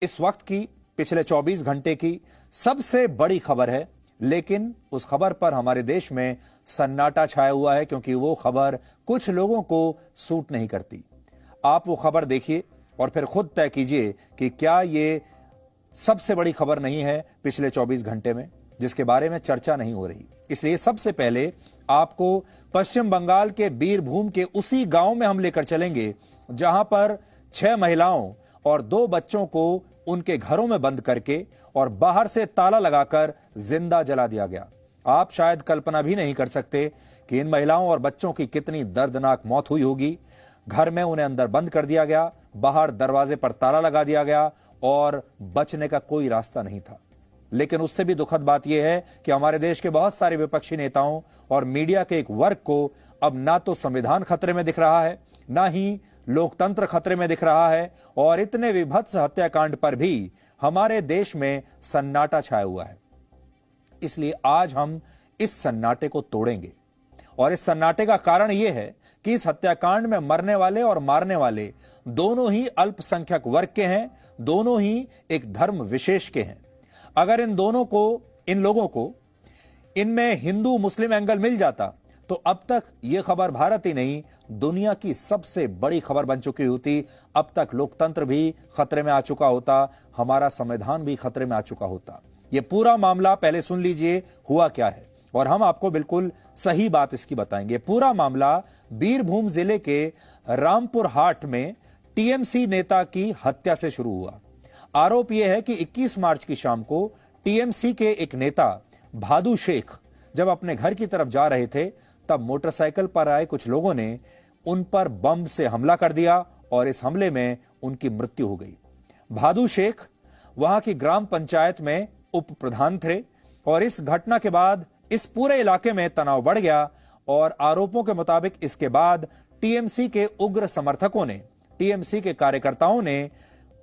इस वक्त की, पिछले 24 घंटे की सबसे बड़ी खबर है, लेकिन उस खबर पर हमारे देश में सन्नाटा छाया हुआ है क्योंकि वो खबर कुछ लोगों को सूट नहीं करती। आप वो खबर देखिए और फिर खुद तय कीजिए कि क्या ये सबसे बड़ी खबर नहीं है पिछले 24 घंटे में, जिसके बारे में चर्चा नहीं हो रही। इसलिए सबसे पहले आपको पश्चिम बंगाल के बीरभूम के उसी गांव में हम लेकर चलेंगे जहां पर 6 महिलाओं और 2 बच्चों को उनके घरों में बंद करके और बाहर से ताला लगाकर जिंदा जला दिया गया। आप शायद कल्पना भी नहीं कर सकते कि इन महिलाओं और बच्चों की कितनी दर्दनाक मौत हुई होगी। घर में उन्हें अंदर बंद कर दिया गया, बाहर दरवाजे पर ताला लगा दिया गया और बचने का कोई रास्ता नहीं था। लेकिन उससे भी दुखद बात यह है कि हमारे देश के बहुत सारे विपक्षी नेताओं और मीडिया के एक वर्ग को अब ना तो संविधान खतरे में दिख रहा है, ना ही लोकतंत्र खतरे में दिख रहा है, और इतने विभत्स हत्याकांड पर भी हमारे देश में सन्नाटा छाया हुआ है। इसलिए आज हम इस सन्नाटे को तोड़ेंगे और इस सन्नाटे का कारण यह है कि इस हत्याकांड में मरने वाले और मारने वाले दोनों ही अल्पसंख्यक वर्ग के हैं, दोनों ही एक धर्म विशेष के हैं। अगर इन लोगों को इनमें हिंदू मुस्लिम एंगल मिल जाता तो अब तक यह खबर भारत ही नहीं, दुनिया की सबसे बड़ी खबर बन चुकी होती। अब तक लोकतंत्र भी खतरे में आ चुका होता, हमारा संविधान भी खतरे में आ चुका होता। यह पूरा मामला पहले सुन लीजिए हुआ क्या है और हम आपको बिल्कुल सही बात इसकी बताएंगे। पूरा मामला बीरभूम जिले के रामपुर हाट में टीएमसी नेता की हत्या से शुरू हुआ। आरोप यह है कि 21 मार्च की शाम को टीएमसी के एक नेता भादू शेख जब अपने घर की तरफ जा रहे थे, तब मोटरसाइकिल पर आए कुछ लोगों ने उन पर बम से हमला कर दिया और इस हमले में उनकी मृत्यु हो गई। भादू शेख वहां की ग्राम पंचायत में उप प्रधान थे और इस घटना के बाद इस पूरे इलाके में तनाव बढ़ गया और आरोपों के मुताबिक इसके बाद टीएमसी के उग्र समर्थकों ने, टीएमसी के कार्यकर्ताओं ने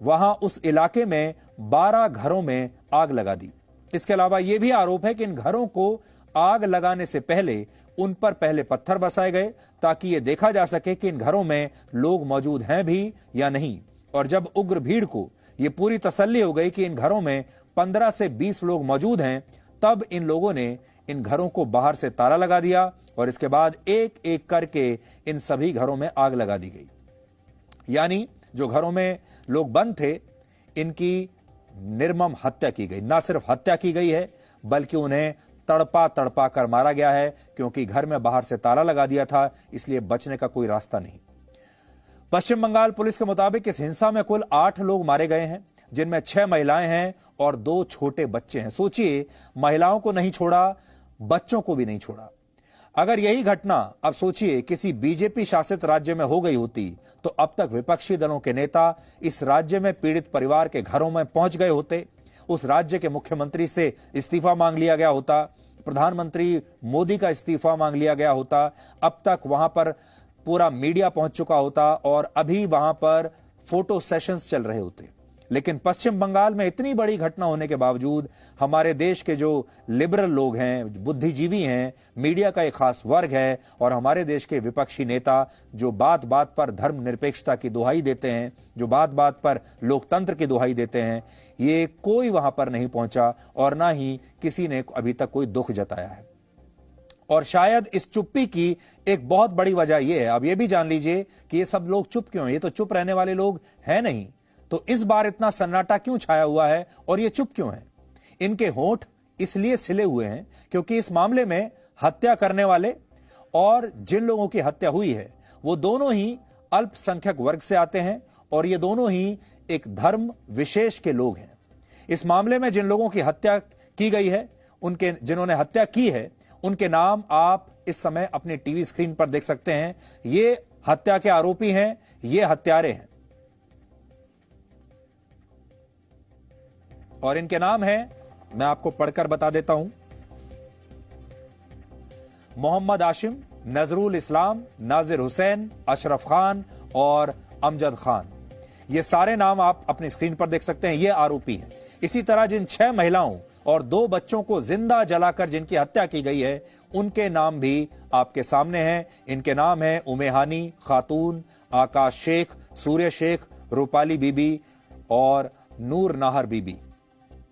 वहां उस इलाके में 12 घरों में आग लगा दी। इसके अलावा यह भी आरोप है कि इन घरों को आग लगाने से पहले उन पर पहले पत्थर बरसाए गए ताकि यह देखा जा सके कि इन घरों में लोग मौजूद हैं भी या नहीं। और जब उग्र भीड़ को यह पूरी तसल्ली हो गई कि इन घरों में 15 से 20 लोग मौजूद हैं, तब इन लोगों ने इन घरों को बाहर से ताला लगा दिया और इसके बाद एक एक करके इन सभी घरों में आग लगा दी गई। यानी जो घरों में लोग बंद थे, इनकी निर्मम हत्या की गई। ना सिर्फ हत्या की गई है बल्कि उन्हें तड़पा तड़पा कर मारा गया है, क्योंकि घर में बाहर से ताला लगा दिया था, इसलिए बचने का कोई रास्ता नहीं। पश्चिम बंगाल पुलिस के मुताबिक इस हिंसा में कुल 8 लोग मारे गए हैं, जिनमें 6 महिलाएं हैं और 2 छोटे बच्चे हैं। सोचिए, महिलाओं को नहीं छोड़ा, बच्चों को भी नहीं छोड़ा। अगर यही घटना अब सोचिए किसी बीजेपी शासित राज्य में हो गई होती तो अब तक विपक्षी दलों के नेता इस राज्य में पीड़ित परिवार के घरों में पहुंच गए होते, उस राज्य के मुख्यमंत्री से इस्तीफा मांग लिया गया होता, प्रधानमंत्री मोदी का इस्तीफा मांग लिया गया होता, अब तक वहां पर पूरा मीडिया पहुंच चुका होता और अभी वहां पर फोटो सेशंस चल रहे होते। लेकिन पश्चिम बंगाल में इतनी बड़ी घटना होने के बावजूद हमारे देश के जो लिबरल लोग हैं, बुद्धिजीवी हैं, मीडिया का एक खास वर्ग है और हमारे देश के विपक्षी नेता जो बात बात पर धर्मनिरपेक्षता की दुहाई देते हैं, जो बात बात पर लोकतंत्र की दुहाई देते हैं, ये कोई वहां पर नहीं पहुंचा और ना ही किसी ने अभी तक कोई दुख जताया है। और शायद इस चुप्पी की एक बहुत बड़ी वजह यह है, अब यह भी जान लीजिए कि ये सब लोग चुप क्यों हैं। ये तो चुप रहने वाले लोग हैं नहीं, तो इस बार इतना सन्नाटा क्यों छाया हुआ है और ये चुप क्यों है? इनके होंठ इसलिए सिले हुए हैं क्योंकि इस मामले में हत्या करने वाले और जिन लोगों की हत्या हुई है वो दोनों ही अल्पसंख्यक वर्ग से आते हैं और ये दोनों ही एक धर्म विशेष के लोग हैं। इस मामले में जिन लोगों की हत्या की गई है, जिन्होंने हत्या की है, उनके नाम आप इस समय अपनी टीवी स्क्रीन पर देख सकते हैं। ये हत्या के आरोपी हैं, ये हत्यारे हैं और इनके नाम हैं, मैं आपको पढ़कर बता देता हूं। मोहम्मद आशिम, नजरुल इस्लाम, नाजिर हुसैन, अशरफ खान और अमजद खान। ये सारे नाम आप अपनी स्क्रीन पर देख सकते हैं, ये आरोपी हैं। इसी तरह जिन 6 महिलाओं और 2 बच्चों को जिंदा जलाकर जिनकी हत्या की गई है, उनके नाम भी आपके सामने हैं। इनके नाम हैं उमेहानी खातून, आकाश शेख, सूर्य शेख, रूपाली बीबी और नूर नाहर बीबी।